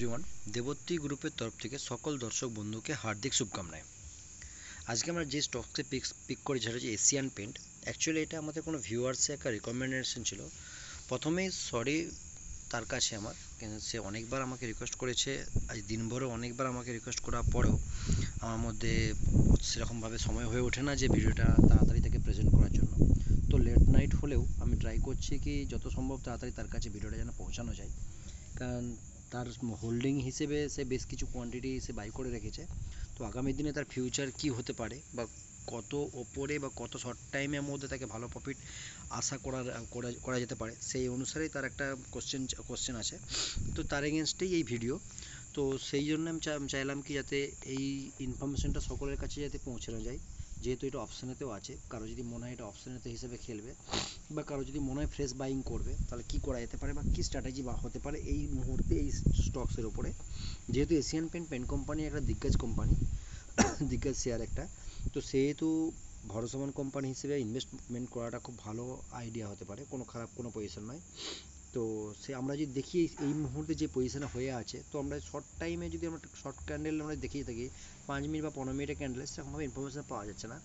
Everyone, Debatri গ্রুপের তরফ থেকে সকল দর্শক বন্ধুকে হার্দিক শুভকামনায়। আজকে আমরা যে স্টকসে পিক করি সেটা হচ্ছে এশিয়ান পেন্ট। অ্যাকচুয়ালি এটা আমাদের কোনো ভিউয়ার্সে একটা রিকমেন্ডেশন ছিল। প্রথমেই সরি তার কাছে আমার, কিন্তু সে অনেকবার আমাকে রিকোয়েস্ট করেছে, আজ দিনভরও অনেকবার আমাকে রিকোয়েস্ট করার পরেও আমার মধ্যে সেরকমভাবে সময় হয়ে ওঠে না যে ভিডিওটা তাড়াতাড়ি তাকে প্রেজেন্ট করার জন্য। তো লেট নাইট হলেও আমি ট্রাই করছি কি যত সম্ভব তাড়াতাড়ি তার কাছে ভিডিওটা যেন পৌঁছানো যায়, কারণ তার হোল্ডিং হিসেবে সে বেশ কিছু কোয়ান্টিটি সে বাই করে রেখেছে। তো আগামী দিনে তার ফিউচার কি হতে পারে বা কত ওপরে বা কত শর্ট টাইমের মধ্যে তাকে ভালো প্রফিট আশা করা যেতে পারে, সেই অনুসারেই তার একটা কোশ্চেন আছে। তো তার এগেনস্টেই এই ভিডিও। তো সেই জন্য আমি চাইলাম কি যাতে এই ইনফরমেশনটা সকলের কাছে যাতে পৌঁছানো যায়, যেহেতু এটা অপশানেতেও আছে। কারো যদি মনে হয় এটা অপশানেতে হিসেবে খেলবে বা কারো যদি মনে হয় ফ্রেশ বাইং করবে, তাহলে কী করা যেতে পারে বা কী স্ট্র্যাটেজি বা হতে পারে এই মুহূর্তে এই স্টকসের ওপরে। যেহেতু এশিয়ান পেন্ট কোম্পানি একটা দিগ্গজ কোম্পানি, দিগ্গজ শেয়ার একটা, তো সেহেতু ভরসামান কোম্পানি হিসেবে ইনভেস্টমেন্ট করাটা খুব ভালো আইডিয়া হতে পারে, কোনো খারাপ কোনো পজিশন নয়। তো আমরা যদি দেখি এই মুহূর্তে যে পজিশনে হয়ে আছে, তো আমরা শর্ট টাইমে যদি আমরা শর্ট ক্যান্ডেল আমরা দেখিয়ে থাকি 5 মিনিট বা 15 মিনিটের ক্যান্ডেলে, সেরকমভাবে ইনফরমেশন পাওয়া যাচ্ছে না।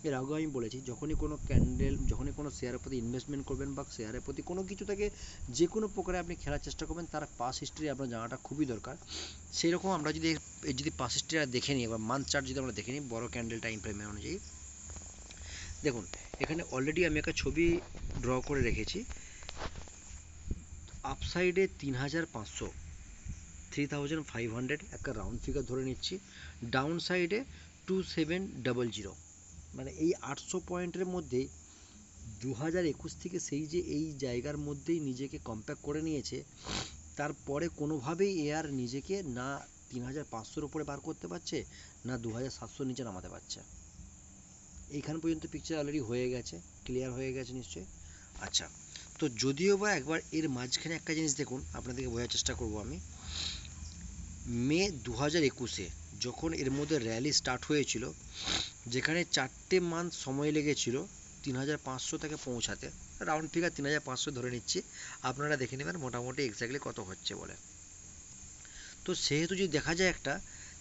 এর আগেও আমি বলেছি, যখনই কোনো শেয়ারের প্রতি ইনভেস্টমেন্ট করবেন বা শেয়ারের প্রতি কোনো কিছু থেকে যে কোনো প্রকারে আপনি খেলার চেষ্টা করবেন, তার পাস হিস্ট্রি আপনার জানাটা খুবই দরকার। সেই রকম আমরা যদি পাস হিস্ট্রি দেখে নিই বা মান্থ চার্ট যদি আমরা দেখে নিই বড় ক্যান্ডেল টাইম ফ্রেমের অনুযায়ী, দেখুন এখানে অলরেডি আমি একটা ছবি ড্র করে রেখেছি। আপসাইডে 3500 3500 একটা রাউন্ড ফিগার ধরে নিচ্ছি, ডাউন সাইডে 2700, মানে এই 800 পয়েন্টের মধ্যে 2021 থেকে সেই যে এই জায়গার মধ্যেই নিজেকে কম্প্যাক্ট করে নিয়েছে, তারপরে কোনোভাবেই আর নিজেকে না 3500-র উপরে বার করতে পারছে, না 2700 নিচে নামাতে পারছে। এইখান পর্যন্ত পিকচার অলরেডি হয়ে গেছে, ক্লিয়ার হয়ে গেছে নিশ্চয়ই। আচ্ছা, তো যদিও বা একবার এর মাঝখানে একটা জিনিস দেখুন, আপনাদেরকে বোঝার চেষ্টা করব আমি। মে 2021-এ যখন এর মধ্যে র্যালি স্টার্ট হয়েছিল, যেখানে 4টে মান্থ সময় লেগেছিল 3500 থেকে পৌঁছাতে, রাউন্ড ফিগার 3500 ধরে নিচ্ছি, আপনারা দেখে নেবেন মোটামুটি এক্স্যাক্টলি কত হচ্ছে বলে। তো সেহেতু যদি দেখা যায় একটা,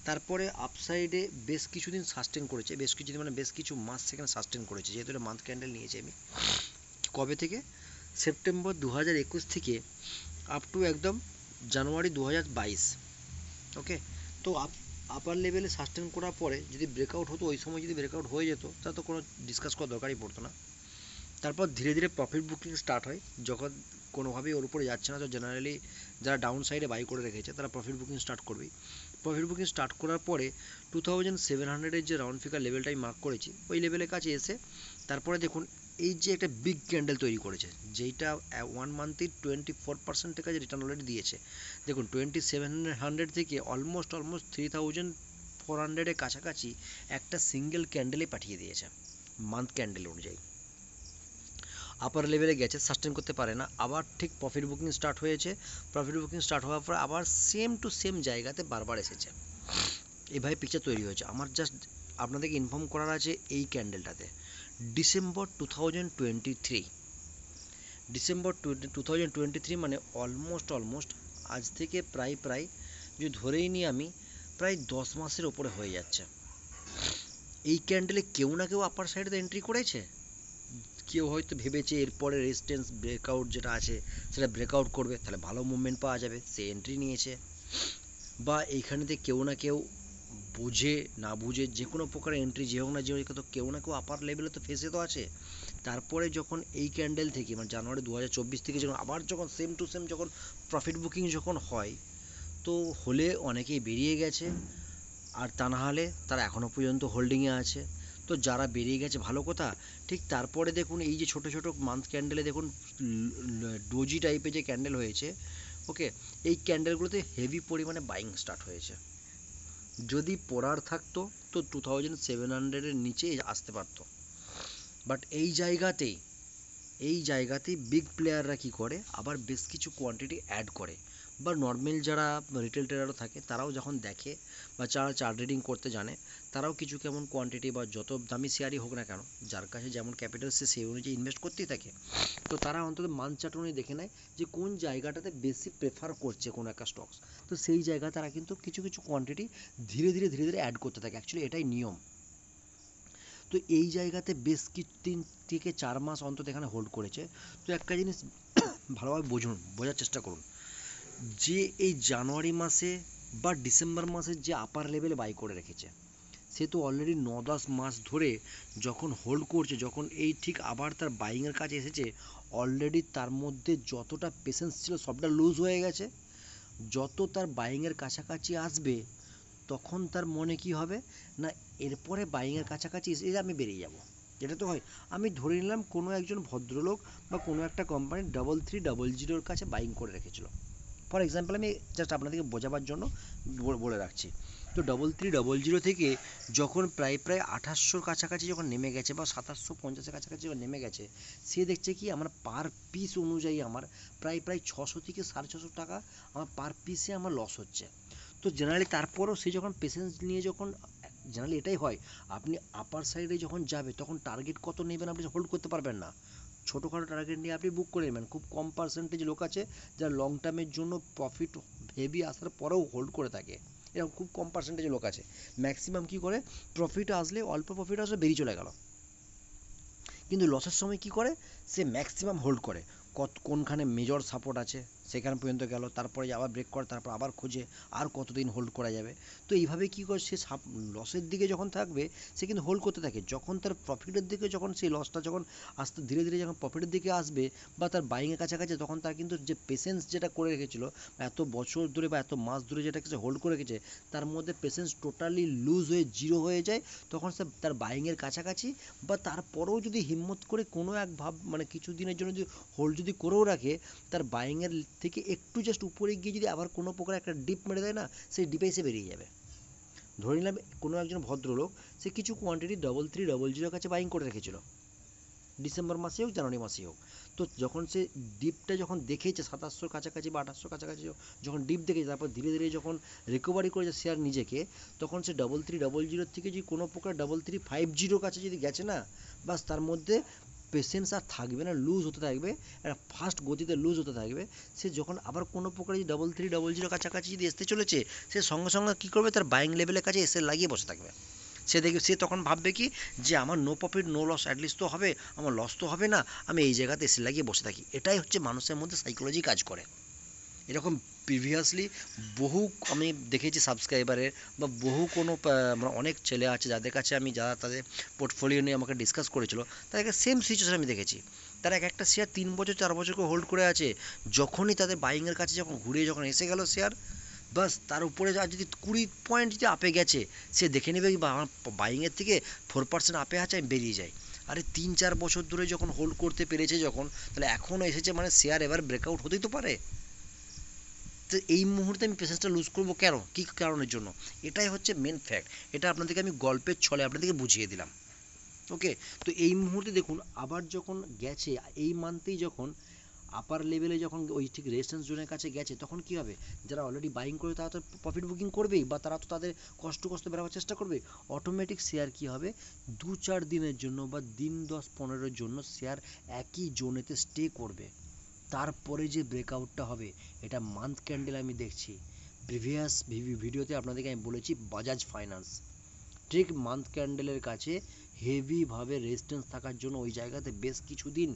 তারপরে আপসাইডে বেশ কিছুদিন সাস্টেন করেছে, বেশ কিছু মাস সেখানে সাস্টেন করেছে, যেহেতু এটা মান্থ ক্যান্ডেল নিয়েছি আমি। কবে থেকে? সেপ্টেম্বর 2021 থেকে আপ টু একদম জানুয়ারি 2022। ওকে, তো আপার লেভেলে সাস্টেন করার পরে যদি ব্রেকআউট হতো, ওই সময় যদি ব্রেকআউট হয়ে যেত, তাহলে তো কোনো ডিসকাস করার দরকারই পড়তো না। তারপর ধীরে ধীরে প্রফিট বুকিং স্টার্ট হয়, যখন কোনোভাবেই ওর উপরে যাচ্ছে না, তো জেনারেলি যারা ডাউন সাইডে বাই করে রেখেছে তারা প্রফিট বুকিং স্টার্ট করবেই। প্রফিট বুকিং স্টার্ট করার পরে 2700-এর যে রাউন্ড ফিগার লেভেলটা আমি মার্ক করেছি, ওই লেভেলের কাছে এসে তারপরে দেখুন এই যে একটা বিগ ক্যান্ডেল তৈরি করেছে, যেইটা 1 মান্থে 24% কাছে রিটার্ন অলরেডি দিয়েছে। দেখুন 2700 থেকে অলমোস্ট 3400-এর কাছাকাছি একটা সিঙ্গেল ক্যান্ডেলে পাঠিয়ে দিয়েছে মান্থ ক্যান্ডেল অনুযায়ী। আপার লেভেলে গেছে, সাস্টেন করতে পারে না, আবার ঠিক প্রফিট বুকিং স্টার্ট হয়েছে। প্রফিট বুকিং স্টার্ট হওয়ার পর আবার সেম টু সেম জায়গাতে বারবার এসেছে। এভাবে পিকচার তৈরি হয়েছে। আমার জাস্ট আপনাদেরকে ইনফর্ম করার আছে, এই ক্যান্ডেলটাতে ডিসেম্বর 2023, ডিসেম্বর 2023 মানে অলমোস্ট আজ থেকে প্রায় যদি ধরেই নিই আমি, প্রায় 10 মাসের ওপরে হয়ে যাচ্ছে। এই ক্যান্ডেলে কেউ না কেউ আপার সাইডে এন্ট্রি করেছে। কেউ হয়তো ভেবেছে এরপরে রেজিস্ট্যান্স ব্রেকআউট যেটা আছে সেটা ব্রেকআউট করবে, তাহলে ভালো মুভমেন্ট পাওয়া যাবে, সে এন্ট্রি নিয়েছে। বা এইখানেতে কেউ না কেউ বুঝে না বুঝে যে কোনো প্রকার এন্ট্রি যে হোক না যে হোক, তো কেউ না কেউ আপার লেভেলে তো ফেসে তো আছে। তারপরে যখন এই ক্যান্ডেল থেকে মানে জানুয়ারি 2024 থেকে যখন আবার যখন সেম টু সেম যখন প্রফিট বুকিং যখন হয়, তো হলে অনেকেই বেরিয়ে গেছে, আর তা না হলে তারা এখনও পর্যন্ত হোল্ডিংয়ে আছে। তো যারা বেরিয়ে গেছে ভালো কথা। ঠিক তারপরে দেখুন এই যে ছোটো ছোটো মান্থ ক্যান্ডেলে দেখুন ডোজি টাইপের যে ক্যান্ডেল হয়েছে, ওকে, এই ক্যান্ডেলগুলোতে হেভি পরিমাণে বাইং স্টার্ট হয়েছে। যদি পড়ার থাকতো তো 2700-এর নিচে আসতে পারতো, বাট এই জায়গাতেই বিগ প্লেয়াররা কী করে, আবার বেশ কিছু কোয়ান্টিটি অ্যাড করে বা নর্মাল যারা রিটেল ট্রেডারও থাকে তারাও যখন দেখে বা যারা চার্ট রিডিং করতে জানে তারাও কিছু কেমন কোয়ান্টিটি বা যত দামি শেয়ারই হোক না কেন, যার কাছে যেমন ক্যাপিটাল সে সেই অনুযায়ী ইনভেস্ট করতেই থাকে। তো তারা অন্তত মান্থ চার্ট অনুযায়ী দেখে নেয় যে কোন জায়গাটাতে বেশি প্রেফার করছে কোনো একটা স্টকস, তো সেই জায়গায় তারা কিন্তু কিছু কিছু কোয়ান্টিটি ধীরে ধীরে ধীরে ধীরে অ্যাড করতে থাকে। অ্যাকচুয়ালি এটাই নিয়ম। তো এই জায়গাতে বেশ কিছু 3 থেকে 4 মাস অন্তত এখানে হোল্ড করেছে। তো একটা জিনিস ভালোভাবে বুঝুন, বোঝার চেষ্টা করুন যে এই জানুয়ারি মাসে বা ডিসেম্বর মাসে যে আপার লেভেলে বাই করে রেখেছে, সে তো অলরেডি 9-10 মাস ধরে যখন হোল্ড করছে, যখন এই ঠিক আবার তার বাইংয়ের কাছে এসেছে, অলরেডি তার মধ্যে যতটা পেশেন্স ছিল সবটা লুজ হয়ে গেছে। যত তার বাইংয়ের কাছাকাছি আসবে তখন তার মনে কি হবে না, এরপরে বাইংয়ের কাছাকাছি এসে আমি বেরিয়ে যাব। যেটা তো হয়, আমি ধরে নিলাম কোনো একজন ভদ্রলোক বা কোনো একটা কোম্পানি 3300 কাছে বাইং করে রেখেছিল। ফর এক্সাম্পল আমি জাস্ট আপনাদেরকে বোঝাবার জন্য বলে রাখছি। তো 3300 থেকে যখন প্রায় 2800 কাছাকাছি যখন নেমে গেছে বা 2750-এর কাছাকাছি যখন নেমে গেছে, সে দেখছে কি আমার পার পিস অনুযায়ী আমার প্রায় 600 থেকে 650 টাকা আমার পার পিসে আমার লস হচ্ছে। তো জেনারেলি তারপরেও সে যখন পেশেন্স নিয়ে যখন, জেনারেলি এটাই হয়, আপনি আপার সাইডে যখন যাবে তখন টার্গেট কত নেবেন আপনি হোল্ড করতে পারবেন না। ছোটোখাটো টার্গেট নিয়ে আপনি বুক করে নেবেন। খুব কম পার্সেন্টেজ লোক আছে যারা লং টার্মের জন্য প্রফিট হেভি আসার পরেও হোল্ড করে থাকে, এরকম খুব কম পার্সেন্টেজ লোক আছে। ম্যাক্সিমাম কী করে, প্রফিট আসলে অল্প প্রফিট আসলে বেরিয়ে চলে গেল, কিন্তু লসের সময় কি করে, সে ম্যাক্সিমাম হোল্ড করে। কোনখানে মেজর সাপোর্ট আছে সেখানে পর্যন্ত গেল, তারপরে আবার ব্রেক করে, তারপর আবার খোঁজে আর কতদিন হোল্ড করা যাবে। তো এইভাবে কী করে সে লসের দিকে যখন থাকবে সে কিন্তু হোল্ড করতে থাকে। যখন তার প্রফিটের দিকে, যখন সেই লসটা যখন আস্তে ধীরে ধীরে যখন প্রফিটের দিকে আসবে বা তার বাইংয়ের কাছাকাছি, তখন তার কিন্তু যে পেশেন্স যেটা করে রেখেছিল এত বছর ধরে বা এত মাস ধরে যেটাকে সে হোল্ড করে রেখেছে, তার মধ্যে পেশেন্স টোটালি লুজ হয়ে জিরো হয়ে যায়। তখন সে তার বাইংয়ের কাছাকাছি বা তারপরেও যদি হিম্মত করে কোনো এক মানে কিছু দিনের জন্য যদি হোল্ড যদি করেও রাখে, তার বাইংয়ের থেকে একটু জাস্ট উপরে গিয়ে যদি আবার কোনো প্রকার একটা ডিপ মেরে দেয় না, সেই ডিপে এসে বেরিয়ে যাবে। ধরে নিলাম কোনো একজন ভদ্রলোক সে কিছু কোয়ান্টিটি 3300 কাছে বাইং করে রেখেছিল, ডিসেম্বর মাসে হোক জানুয়ারি মাসে হোক। তো যখন সে ডিপটা যখন দেখেছে 2700 কাছাকাছি বা 2800 কাছাকাছি যখন ডিপ দেখেছে, তারপর ধীরে ধীরে যখন রিকভারি করেছে শেয়ার নিজেকে, তখন সে 3300 থেকে যদি কোনো প্রকার 3350 কাছে যদি গেছে না, বাস তার মধ্যে পেশেন্স আর থাকবে না, লুজ হতে থাকবে, একটা ফাস্ট গতিতে লুজ হতে থাকবে। সে যখন আবার কোনো প্রকার যদি 3300 কাছাকাছি যদি আসতে চলেছে, সে সঙ্গে সঙ্গে কী করবে, তার বাইং লেভেলের কাছে এসে লাগিয়ে বসে থাকবে। সে দেখবে, সে তখন ভাববে কি যে আমার no profit no loss, at least তো হবে, আমার লস তো হবে না, আমি এই জায়গাতে এসে লাগিয়ে বসে থাকি। এটাই হচ্ছে মানুষের মধ্যে সাইকোলজি কাজ করে। এরকম প্রিভিয়াসলি বহু আমি দেখেছি সাবস্ক্রাইবারের বা বহু কোনো মানে অনেক ছেলে আছে যাদের কাছে আমি, যারা তাদের পোর্টফোলিও নিয়ে আমাকে ডিসকাস করেছিল, তাদেরকে সেম সিচুয়েশন আমি দেখেছি। তারা এক একটা শেয়ার 3 বছর 4 বছর করে হোল্ড করে আছে, যখনই তাদের বাইংয়ের কাছে যখন ঘুরিয়ে যখন এসে গেল শেয়ার, বাস তার উপরে আর যদি 20 পয়েন্ট যদি আপে গেছে, সে দেখে নেবে কি বা আমার বাইংয়ের থেকে 4% আপে আছে, আমি বেরিয়ে যাই। আরে 3-4 বছর ধরে যখন হোল্ড করতে পেরেছে যখন, তাহলে এখনও এসেছে মানে শেয়ার এবার ব্রেকআউট হতেই তো পারে। তো এই মুহূর্তে আমি পেশেন্সটা লুজ করবো কেন, কী কারণের জন্য? এটাই হচ্ছে মেন ফ্যাক্ট। এটা আপনাদেরকে আমি গল্পের ছলে আপনাদেরকে বুঝিয়ে দিলাম। ওকে, তো এই মুহূর্তে দেখুন আবার যখন গেছে, এই মান্থেই যখন আপার লেভেলে যখন ওই ঠিক রেজিস্ট্যান্স জোনের কাছে গেছে, তখন কী হবে, যারা অলরেডি বাইং করে তারা তো প্রফিট বুকিং করবেই, বা তারা তো তাদের কষ্ট বেরোবার চেষ্টা করবে। অটোমেটিক শেয়ার কী হবে, 2-4 দিনের জন্য বা দিন 10-15-এর জন্য শেয়ার একই জোনেতে স্টে করবে। তারপরে যে ব্রেকআউটটা হবে, এটা মান্থ ক্যান্ডেল আমি দেখছি। প্রিভিয়াস ভিডিওতে আপনাদেরকে আমি বলেছি বাজাজ ফাইন্যান্স ঠিক মান্থ ক্যান্ডেলের কাছে হেভিভাবে রেজিস্ট্যান্স থাকার জন্য ওই জায়গাতে বেশ কিছুদিন,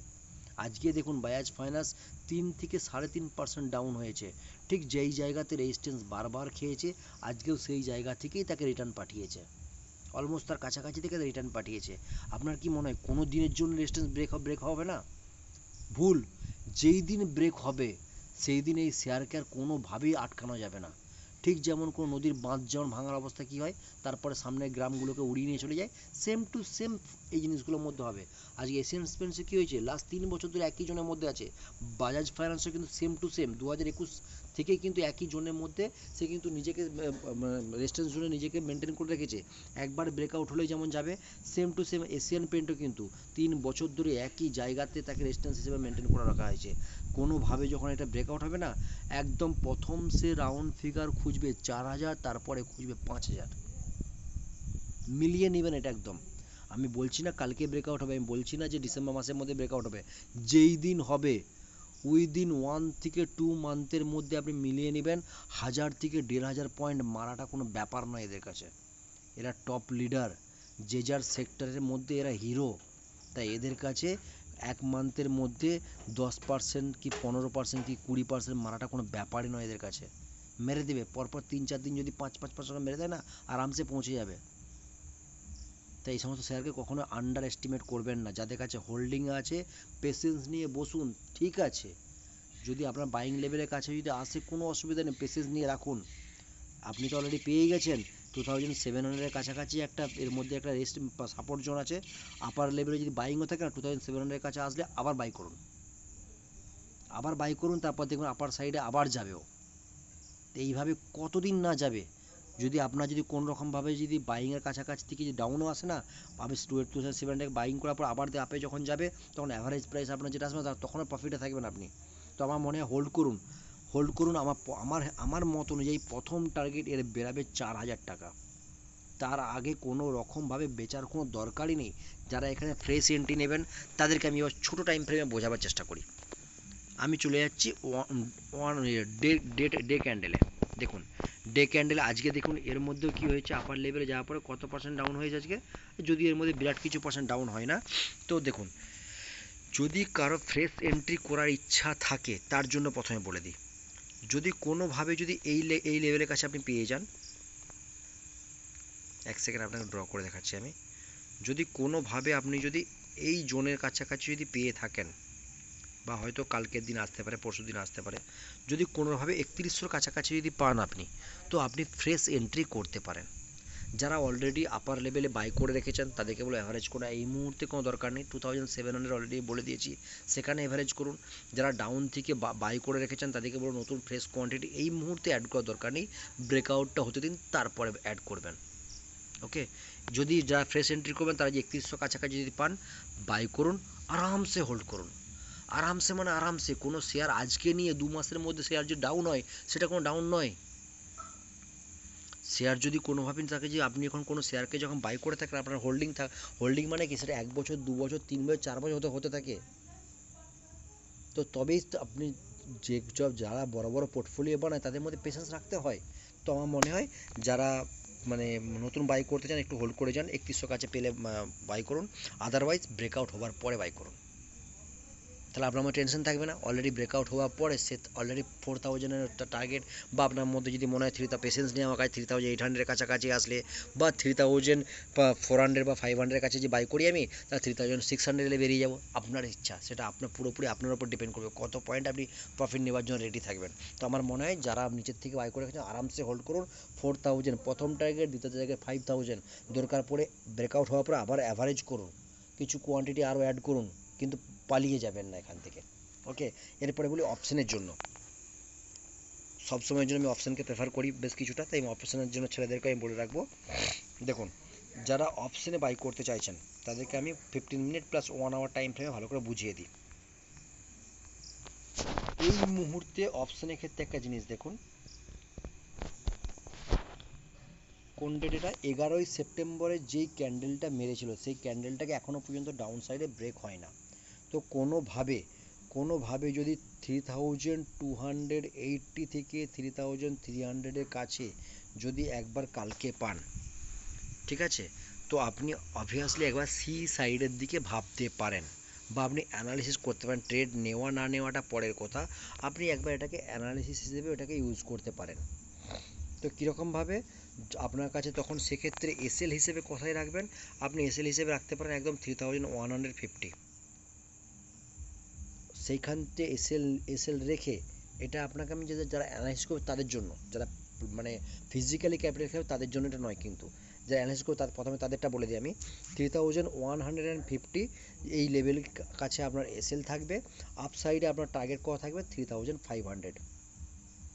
আজকে দেখুন বাজাজ ফাইন্যান্স 3 থেকে 3.5% ডাউন হয়েছে। ঠিক যেই জায়গাতে রেজিস্ট্যান্স বারবার খেয়েছে, আজকেও সেই জায়গা থেকেই তাকে রিটার্ন পাঠিয়েছে, অলমোস্ট তার কাছাকাছি থেকে রিটার্ন পাঠিয়েছে। আপনার কি মনে হয় কোনো দিনের জন্য রেজিস্ট্যান্স ব্রেক হবে না? ভুল। যেই দিন ব্রেক হবে সেই দিন এই শেয়ারকে আর কোনোভাবেই আটকানো যাবে না। ঠিক যেমন কোনো নদীর বাঁধ যেমন ভাঙার অবস্থা কী হয়, তারপরে সামনের গ্রামগুলোকে উড়িয়ে নিয়ে চলে যায়, সেম টু সেম এই জিনিসগুলোর মধ্যে হবে। আজকে এশিয়ান পেইন্টসে কী হয়েছে, লাস্ট 3 বছর ধরে একই জনের মধ্যে আছে। বাজাজ ফাইন্যান্সও কিন্তু সেম টু সেম 2021 থেকে কিন্তু একই জনের মধ্যে সে কিন্তু নিজেকে রেজিস্ট্যান্স জোনে নিজেকে মেনটেন করে রেখেছে। একবার ব্রেকআউট হলেই যেমন যাবে, সেম টু সেম এশিয়ান পেইন্টও কিন্তু 3 বছর ধরে একই জায়গাতে তাকে রেজিস্ট্যান্স হিসেবে মেনটেন করে রাখা হয়েছে। কোনোভাবে যখন এটা ব্রেকআউট হবে না, একদম প্রথম সে রাউন্ড ফিগার খুঁজবে 4000, তারপরে খুঁজবে 5000, মিলিয়ে নেবেন এটা একদম। আমি বলছি না কালকে ব্রেকআউট হবে, আমি বলছি না যে ডিসেম্বর মাসের মধ্যে ব্রেকআউট হবে, যেই দিন হবে উইদিন 1 থেকে 2 মান্থের মধ্যে আপনি মিলিয়ে নেবেন। 1000 থেকে 1500 পয়েন্ট মারাটা কোনো ব্যাপার নয় এদের কাছে। এরা টপ লিডার, যে যার সেক্টরের মধ্যে এরা হিরো। তাই এদের কাছে 1 মান্থের মধ্যে 10% কি 15% কি 20% মারাটা কোনো ব্যাপারই নয় এদের কাছে। মেরে দেবে পরপর 3-4 দিন যদি 5-5% মেরে দেয় না, আরামসে পৌঁছে যাবে। তাই এই সমস্ত শেয়ারকে কখনো আন্ডার এস্টিমেট করবেন না। যাদের কাছে হোল্ডিং আছে পেশেন্স নিয়ে বসুন, ঠিক আছে। যদি আপনার বাইং লেভেলের কাছে যদি আসে কোনো অসুবিধা নেই, পেশেন্স নিয়ে রাখুন। আপনি তো অলরেডি পেয়ে গেছেন 2700-এর কাছাকাছি একটা, এর মধ্যে একটা রেস্ট সাপোর্ট জোন আছে। আপার লেভেলে যদি বাইংও থাকে না, 2700-এর কাছে আসলে আবার বাই করুন, আবার বাই করুন, তারপর দেখুন আপার সাইডে আবার যাবেও। তো এইভাবে কতদিন না যাবে। যদি আপনার যদি কোনো রকমভাবে যদি বাইংয়ের কাছাকাছি থেকে যদি ডাউনও আসে না, আপনি 2700 বাইং করার পর আবার আপে যখন যাবে, তখন অ্যাভারেজ প্রাইস আপনার যেটা আসবে তখন প্রফিটে থাকবেন আপনি। তো আমার মনে হয় হোল্ড করুন, হোল্ড করুন। আমার মত অনুযায়ী প্রথম টার্গেট এর বেরাবে 4000 টাকা। তার আগে কোনো রকমভাবে বেচার কোনো দরকারই নেই। যারা এখানে ফ্রেশ এন্ট্রি নেবেন তাদেরকে আমি এবার ছোটো টাইম ফ্রেমে বোঝাবার চেষ্টা করি। আমি চলে যাচ্ছি ডে ক্যান্ডেলে। দেখুন ডে ক্যান্ডেল আজকে দেখুন এর মধ্যেও কী হয়েছে, আপার লেভেলে যাওয়ার পরে কত পার্সেন্ট ডাউন হয়েছে আজকে, যদি এর মধ্যে বিরাট কিছু পার্সেন্ট ডাউন হয় না। তো দেখুন, যদি কারো ফ্রেশ এন্ট্রি করার ইচ্ছা থাকে তার জন্য প্রথমে বলে দিই, যদি কোনোভাবে যদি এই লেভেলের কাছে আপনি পেয়ে যান, এক সেকেন্ড আপনাকে ড্র করে দেখাচ্ছি আমি। যদি কোনোভাবে আপনি যদি এই জোনের কাছাকাছি যদি পেয়ে থাকেন, বা হয়তো কালকের দিন আসতে পারে, পরশু দিন আসতে পারে, যদি কোনোভাবে 3100 কাছাকাছি যদি পান আপনি, তো আপনি ফ্রেশ এন্ট্রি করতে পারেন। যারা অলরেডি আপার লেভেলে বাই করে রেখেছেন তাদেরকে বলে অ্যাভারেজ করা এই মুহূর্তে কোনো দরকার নেই। 2700 অলরেডি বলে দিয়েছি, সেখানে অ্যাভারেজ করুন। যারা ডাউন থেকে বাই করে রেখেছেন তাদেরকে বলো নতুন ফ্রেশ কোয়ান্টিটি এই মুহূর্তে অ্যাড করার দরকার নেই, ব্রেকআউটটা হতে দিন, তারপরে অ্যাড করবেন। ওকে, যদি যারা ফ্রেশ এন্ট্রি করবেন তারা যে 3100 কাছাকাছি যদি পান, বাই করুন, আরামসে হোল্ড করুন। আরামসে মানে আরামসে। কোনো শেয়ার আজকে নিয়ে 2 মাসের মধ্যে শেয়ার যে ডাউন হয়, সেটা কোনো ডাউন নয়। শেয়ার যদি কোনোভাবে থাকে যে আপনি এখন কোনো শেয়ারকে যখন বাই করে থাকেন, আপনার হোল্ডিং মানে কি, সেটা 1 বছর 2 বছর 3 বছর 4 বছর হতে থাকে। তো তবেই আপনি যারা বড় বড় পোর্টফোলিও বানায় তাদের মধ্যে পেশেন্স রাখতে হয়। তো আমার মনে হয় যারা মানে নতুন বাই করতে চান একটু হোল্ড করে যান, 3100 কাছে পেলে বাই করুন, আদারওয়াইজ ব্রেকআউট হওয়ার পরে বাই করুন। তাহলে আপনার মধ্যে টেনশন থাকবে না। অলরেডি ব্রেকআউট হওয়ার পরে সে অলরেডি 4000-এর টার্গেট, বা আপনার মধ্যে যদি মনে হয় পেশেন্স নিয়ে আমার কাছে 3800-এর কাছাকাছি আসলে, বা 3400 বা 500-এর কাছে যে বাই করি আমি, তাহলে 3600-এ বেরিয়ে যাব। আপনার ইচ্ছা, সেটা আপনার পুরোপুরি আপনার উপর ডিপেন্ড করবে কত পয়েন্ট আপনি প্রফিট নেওয়ার জন্য রেডি থাকবেন। তো আমার মনে হয় যারা নিচের থেকে বাই করে রেখেছেন আরামসে হোল্ড করুন। 4000 প্রথম টার্গেট, দ্বিতীয় টার্গেট 5000, দরকার পড়ে ব্রেকআউট হওয়ার পরে আবার অ্যাভারেজ করুন, কিছু কোয়ান্টিটি আরও অ্যাড করুন, কিন্তু পালিয়ে যাবেন না এখান থেকে। ওকে, এরপরে বলি অপশানের জন্য। সবসময়ের জন্য আমি অপশানকে প্রেফার করি বেশ কিছুটা, তাই আমি অপশানের জন্য ছেলেদেরকে আমি বলে রাখবো। দেখুন, যারা অপশানে বাই করতে চাইছেন তাদেরকে আমি 15 মিনিট প্লাস 1 আওয়ার টাইম ফ্রেমে ভালো করে বুঝিয়ে দিই। এই মুহূর্তে অপশানের ক্ষেত্রে একটা জিনিস দেখুন, কোন ডেট এটা, 11ই সেপ্টেম্বরে যেই ক্যান্ডেলটা মেরেছিল সেই ক্যান্ডেলটাকে এখনও পর্যন্ত ডাউন সাইডে ব্রেক হয় না। তো কোনোভাবে যদি 3280 থেকে 3300-এর কাছে যদি একবার কালকে পান, ঠিক আছে, তো আপনি অবভিয়াসলি একবার সি সাইডের দিকে ভাবতে পারেন, বা আপনি অ্যানালিসিস করতে পারেন। ট্রেড নেওয়া না নেওয়াটা পরের কথা, আপনি একবার এটাকে অ্যানালিসিস হিসেবে এটাকে ইউজ করতে পারেন। তো কীরকমভাবে আপনার কাছে তখন সেক্ষেত্রে এসএল হিসেবে কোথায় রাখবেন, আপনি এসএল হিসেবে রাখতে পারেন একদম 3150। সেইখান থেকে এসএল রেখে, এটা আপনাকে আমি যারা অ্যানালাইসিস করবে তাদের জন্য, যারা মানে ফিজিক্যালি ক্যাপিটাল খাবে তাদের জন্য এটা নয়, কিন্তু যারা অ্যানালাইসিস করবে প্রথমে তাদেরটা বলে দিই আমি। 3150 এই লেভেলের কাছে আপনার এসএল থাকবে, আপ সাইডে আপনার টার্গেট করা থাকবে 3500।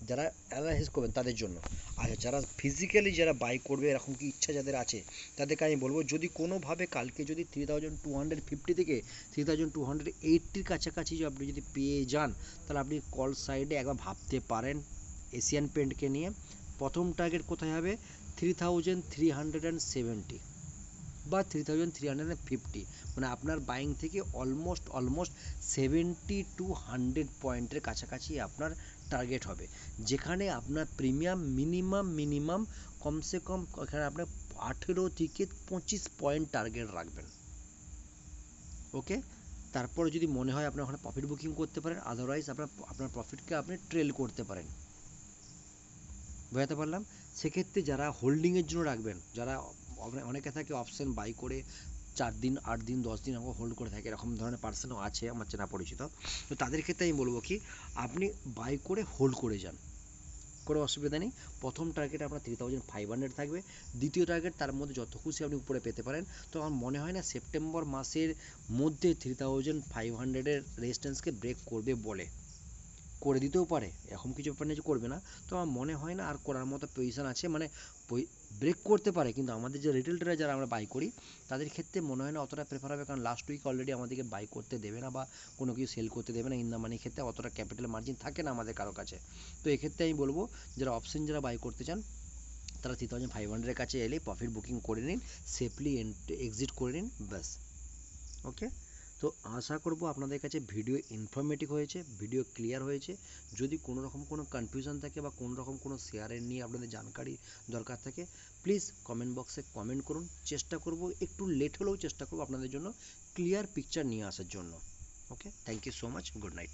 যারা অ্যানালাইসিস করবেন তাদের জন্য। আচ্ছা, যারা ফিজিক্যালি যারা বাই করবে এরকম কি ইচ্ছা যাদের আছে, তাদেরকে আমি বলবো যদি কোনোভাবে কালকে যদি 3250 থেকে 3280 কাছাকাছি যদি আপনি যদি পেয়ে যান, তাহলে আপনি কল সাইডে একবার ভাবতে পারেন এশিয়ান পেন্টকে নিয়ে। প্রথম টার্গেট কোথায় হবে? 3370 বা 3350, মানে আপনার বাইং থেকে অলমোস্ট 70 to 100 পয়েন্টের কাছাকাছি আপনার টার্গেট হবে, যেখানে আপনার প্রিমিয়াম মিনিমাম কমসে কম এখানে আপনার 18 থেকে 25 পয়েন্ট টার্গেট রাখবেন। ওকে, তারপরে যদি মনে হয় আপনার ওখানে প্রফিট বুকিং করতে পারেন, আদারওয়াইজ আপনার প্রফিটকে আপনি ট্রেল করতে পারেন। বোঝাতে পারলাম? সেক্ষেত্রে যারা হোল্ডিংয়ের জন্য রাখবেন, যারা অনেকে থাকে অপশন বাই করে 4 দিন 8 দিন 10 দিন আমাকে হোল্ড করে থাকে, এরকম ধরনের পার্সনও আছে আমার চেনা পরিচিত। তো তাদের ক্ষেত্রে আমি বলবো কি, আপনি বাই করে হোল্ড করে যান, কোনো অসুবিধা নেই। প্রথম টার্গেট আপনার 3500 থাকবে, দ্বিতীয় টার্গেট তার মধ্যে যত খুশি আপনি উপরে পেতে পারেন। তো আমার মনে হয় না সেপ্টেম্বর মাসের মধ্যে 3500-এর রেজিস্ট্যান্সকে ব্রেক করবে বলে, করে দিতেও পারে, এরকম কিছু ব্যাপার নেই যে করবে না। তো আমার মনে হয় না আর করার মতো পজিশন আছে, মানে ব্রেক করতে পারে, কিন্তু আমাদের যে রিটেল ট্রেডার যারা আমরা বাই করি তাদের ক্ষেত্রে মনে হয় না অতটা প্রেফার হবে, কারণ লাস্ট উইক অলরেডি আমাদেরকে বাই করতে দেবে না বা কোনো কিছু সেল করতে দেবে না। ইন দ্য মানি ক্ষেত্রে অতটা ক্যাপিটাল মার্জিন থাকে না আমাদের কারো কাছে। তো এক্ষেত্রে আমি বলবো যারা অপশন যারা বাই করতে চান তারা 3500-এর কাছে এলে প্রফিট বুকিং করে নিন, সেফলি এক্সিট করে নিন, ব্যাস। ওকে, তো আশা করব আপনাদের কাছে ভিডিও ইনফরমেটিভ হয়েছে, ভিডিও ক্লিয়ার হয়েছে। যদি কোনো রকম কোনো কনফিউশন থাকে বা কোনো রকম কোনো শেয়ারের নিয়ে আপনাদের জানকারি দরকার থাকে, প্লিজ কমেন্ট বক্সে কমেন্ট করুন। চেষ্টা করব, একটু লেট হলেও চেষ্টা করব আপনাদের জন্য ক্লিয়ার পিকচার নিয়ে আসার জন্য। Okay, thank you so much, good night.